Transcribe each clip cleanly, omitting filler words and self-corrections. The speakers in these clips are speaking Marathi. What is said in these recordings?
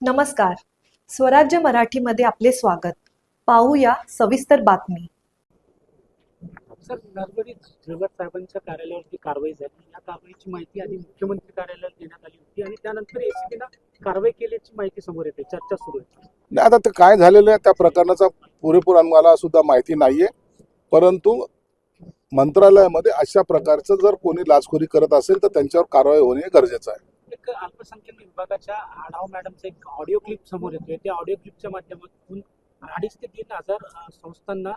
नमस्कार. स्वराज्य मराठीमध्ये आपले स्वागत. पाहूया सविस्तर बातमी. सर, नरवरीत झवेर साहेबांच्या कार्यालयावरती कारवाई झाली. या कारवाईची माहिती आधी मुख्यमंत्री कार्यालयात देण्यात आली होती आणि त्यानंतर एसीबीनं कारवाई केल्याची माहिती समोर येते. चर्चा सुरू आहे. आता ते काय झालेलं आहे त्या प्रकरणाचा पुरेपूर आम्हाला सुद्धा माहिती नाहीये, परंतु मंत्रालयामध्ये अशा प्रकारचं जर कोणी लाचखोरी करत असेल तर त्यांच्यावर कारवाई होणे गरजेचं आहे. एक अल्पसंख्याक विभागाच्या आढाव मॅडमचा एक ऑडिओ क्लिप समोर येतोय. त्या ऑडिओ क्लिपच्या माध्यमातून 2,500 ते 3,000 संस्थांना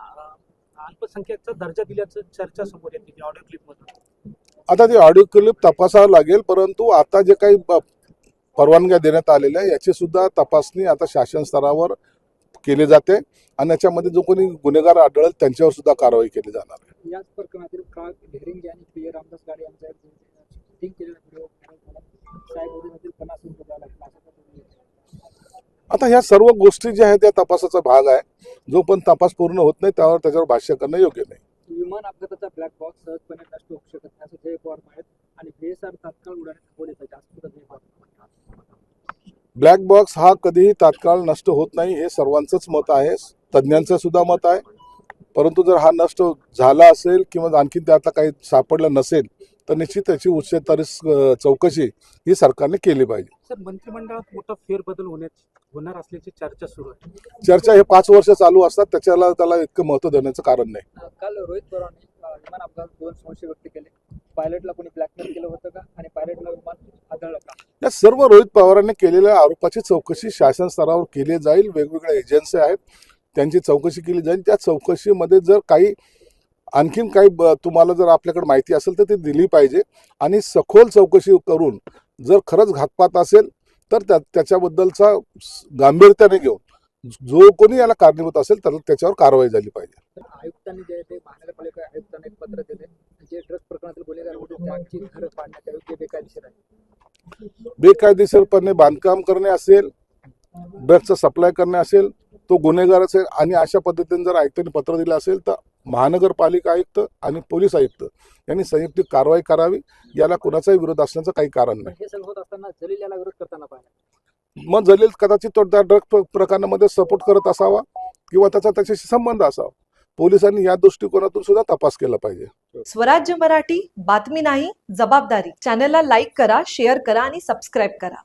अल्पसंख्याकचा दर्जा दिल्याचं चर्चा समोर येते त्या ऑडिओ क्लिप मधून. आता ती ऑडिओ क्लिप तपासावं लागेल, परंतु आता जे काही परवानग्या देण्यात आलेल्या आहे याची सुद्धा तपासणी आता शासन स्तरावर केली जाते आणि याच्यामध्ये जो कोणी गुन्हेगार आढळेल त्यांच्यावर सुद्धा कारवाई केली जाणार आहे. याच प्रकरणातील काळ ढेरिंग यांनी प्रिय रामदास गाडे यांचा शूटिंग केलेला व्हिडिओ आता ह्या सर्व गोष्टी ज्या आहेत त्या तपासाचा भाग आहे. जो पण तपास पूर्ण होत नाही त्याच्यावर भाष्य करणं योग्य नाही. विमान अपघाताचा ब्लॅक बॉक्स सहजपणे नष्ट होऊ शकत नाही असं जय पवार म्हणत आणि बेसार तात्काळ उडाणे थांबवले पाहिजे असं जय पवार. ब्लॅक बॉक्स हा कधीही तात्काळ नष्ट होत नाही हे सर्वांचंच मत आहे, तज्ज्ञांचं सुद्धा मत आहे. परंतु जर हा नष्ट झाला असेल किंवा आणखी त्यातला काही सापडलं नसेल तर निश्चित त्याची उच्चस्तरीय चौकशी ही सरकारने केली पाहिजे. सर, मंत्रिमंडळात मोठा फेरबदल होणार असल्याची चर्चा सुरू आहे. चर्चा हे 5 वर्ष चालू असतात, त्याला इतकं महत्व देण्याचं कारण नाही. काल रोहित पवारांनी विमान अपघात 2 संशय व्यक्त केले. पायलटला कोणी ब्लॅकमेल केलं होतं का आणि पायलटला विमान आदळलं का? या सर्व रोहित पवारांनी केलेल्या आरोपाची चौकशी शासन स्तरावर केली जाईल. वेगवेगळ्या एजन्सी आहेत त्यांची चौकशी केली जाईल. त्या चौकशीमध्ये जर काही आणखीन काही तुम्हाला जर आपल्याकडे माहिती असेल तर ती दिली पाहिजे आणि सखोल चौकशी करून जर खरंच घातपात असेल तर त्याच्याबद्दलचा गांभीर्याने घेऊन जो कोणी याला कारणीभूत असेल तर त्याच्यावर कारवाई झाली पाहिजे. आयुक्तांनी जे ते महानगरपालिका आयुक्तांना एक पत्र दिले जे ड्रग्ज प्रकरणातील गुन्हेगार होते त्यांची घरं पाडण्यात यावी ते बेकायदेशीर आहे. बेकायदेशीरपणे बांधकाम करणे असेल, ड्रग्जचा सप्लाय करणे असेल तो गुन्हेगार असेल आणि अशा पद्धतीने जर आयुक्तांनी पत्र दिलं असेल तर महानगरपालिका आयुक्त आणि पोलीस आयुक्त यांनी संयुक्त कारवाई करावी. याला कुणाचाही विरोध असण्याचं काही कारण नाही. हे सगळं होत असताना जलील याला विरोध करताना पाहिजे. मग जलील कदाचित तो त्या ड्रग्ज प्रकरणामध्ये सपोर्ट करत असावा किंवा त्याच्याशी संबंध असावा. पोलिसांनी या दृष्टिकोनातून सुद्धा तपास केला पाहिजे. स्वराज्य मराठी, बातमी नाही जबाबदारी. चॅनलला लाईक करा, शेअर करा आणि सबस्क्राईब करा.